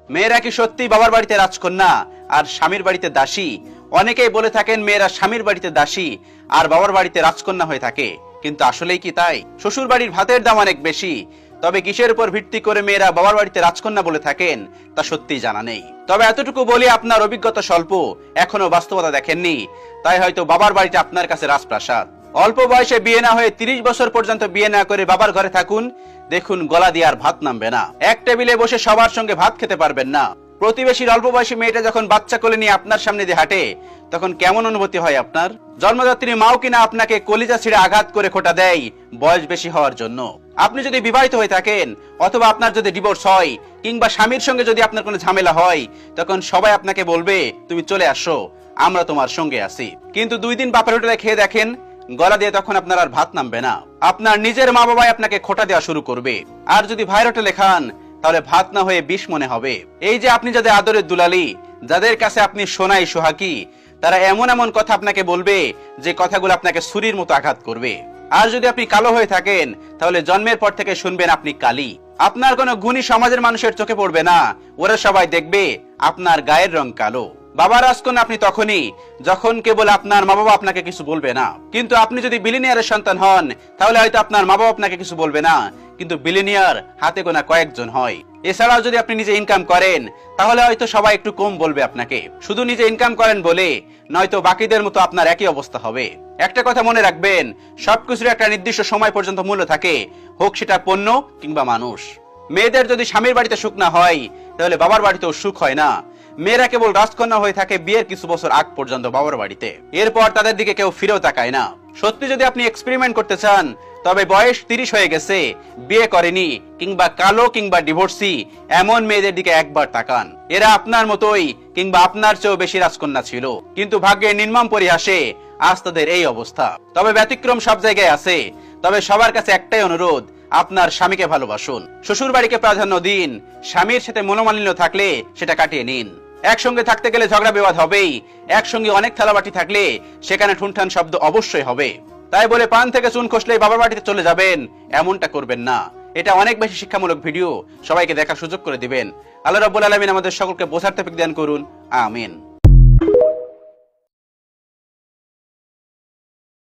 মেয়েরা কি সত্যি বাবার বাড়িতে রাজকন্যা আর স্বামীর বাড়িতে দাসী? অনেকেই বলে থাকেন মেয়েরা স্বামীর বাড়িতে দাসী আর বাবার বাড়িতে রাজকন্যা হয়ে থাকে, কিন্তু আসলেই কি তাই? শ্বশুর বাড়ির ভাতের দাম অনেক বেশি, তবে কিসের উপর ভিত্তি করে মেয়েরা বাবার বাড়িতে রাজকন্যা বলে থাকেন তা সত্যিই জানা নেই। তবে এতটুকু বলি, আপনার অভিজ্ঞতা স্বল্প, এখনো বাস্তবতা দেখেননি, তাই হয়তো বাবার বাড়িটা আপনার কাছে রাজপ্রাসাদ। অল্প বয়সে বিয়ে না হয়ে 30 বছর পর্যন্ত বিয়ে না করে বাবার ঘরে থাকুন, দেখুন গলা দিয়ে আর ভাত নামবে না। এক টেবিলে বসে সবার সঙ্গে ভাত খেতে পারবেন না। প্রতিবেশীর অল্প বয়সী মেয়েটা যখন বাচ্চা কোলে নিয়ে আপনার সামনে দিয়ে হাঁটে, তখন কেমন অনুভূতি হয় আপনার? জন্মদাত্রী মাও কিনা আপনাকে কলিজা ছিঁড়ে আঘাত করে খোঁটা দেয় বয়স বেশি হওয়ার জন্য। আপনি যদি বিবাহিত হয়ে থাকেন অথবা আপনার যদি ডিভোর্স হয় কিংবা স্বামীর সঙ্গে যদি আপনার কোনো ঝামেলা হয়, তখন সবাই আপনাকে বলবে তুমি চলে আসো, আমরা তোমার সঙ্গে আছি। কিন্তু 2 দিন বাপের হোটেলে খেয়ে দেখেন, গলা দিয়ে তখন আপনার আর ভাত নামবে না। আপনার নিজের মা বাবাই আপনাকে খোঁটা দেওয়া শুরু করবে। আর যদি ভাইয়ের হোটেলে খান, তাহলে ভাত না হয়ে বিষ মনে হবে। এই যে আপনি যাদের আদরের দুলালি, যাদের কাছে আপনি সোনাই সোহাগী, তারা এমন এমন কথা আপনাকে বলবে যে কথাগুলো আপনাকে ছুরির মতো আঘাত করবে। আর যদি আপনি কালো হয়ে থাকেন, তাহলে জন্মের পর থেকে শুনবেন আপনি কালি। আপনার কোনো গুণী সমাজের মানুষের চোখে পড়বে না, ওরা সবাই দেখবে আপনার গায়ের রং কালো। বাবা রাজকন্যা আপনি তখনই যখন কেবল আপনার মা বাবা আপনাকে কিছু বলবে না। কিন্তু আপনি যদি বিলিনিয়ারের সন্তান হন, তাহলে হয়তো আপনার মা বাবা আপনাকে কিছু বলবে না, কিন্তু বিলিনিয়ার হাতে গোনা কয়েকজন হয়। এছাড়াও যদি আপনি নিজে ইনকাম করেন, তাহলে হয়তো সবাই একটু কম বলবে আপনাকে। শুধু নিজে ইনকাম করেন বলে নয়তো বাকিদের মতো আপনার একই অবস্থা হবে। একটা কথা মনে রাখবেন, সবকিছুর একটা নির্দিষ্ট সময় পর্যন্ত মূল্য থাকে, হোক সেটা পণ্য কিংবা মানুষ। মেয়েদের যদি স্বামীর বাড়িতে সুখ না হয়, তাহলে বাবার বাড়িতেও সুখ হয় না। মেয়েরা কেবল রাজকন্যা হয়ে থাকে বিয়ের কিছু বছর আগ পর্যন্ত বাবার বাড়িতে, এরপর তাদের দিকে কেউ ফিরেও তাকায় না। সত্যি যদি আপনি এক্সপেরিমেন্ট করতে চান, তবে বয়স 30 হয়ে গেছে, বিয়ে করেনি কিংবা কালো কিংবা ডিভোর্সি এমন মেয়েদের দিকে একবার তাকান। এরা আপনার মতোই কিংবা আপনার চেয়েও বেশি রাজকন্যা ছিল, কিন্তু ভাগ্যের নির্মম পরিহাসে আজ তাদের এই অবস্থা। তবে ব্যতিক্রম সব জায়গায় আছে। তবে সবার কাছে একটাই অনুরোধ, আপনার স্বামীকে ভালোবাসুন, শ্বশুর বাড়িকে প্রাধান্য দিন। স্বামীর সাথে মনোমালিন্য থাকলে সেটা কাটিয়ে নিন। একসঙ্গে থাকতে গেলে ঝগড়া বিবাদ হবেই, একসঙ্গে অনেক থালাবাটি থাকলে সেখানে ঠুনঠান শব্দ অবশ্যই হবে। তাই বলে পান থেকে চুন খসলেই বাবার বাড়িতে চলে যাবেন, এমনটা করবেন না। এটা অনেক বেশি শিক্ষামূলক ভিডিও, সবাইকে দেখার সুযোগ করে দিবেন। আল্লাহ রাব্বুল আলামিন আমাদের সকলকে বোঝার তৌফিক দান করুন, আমিন।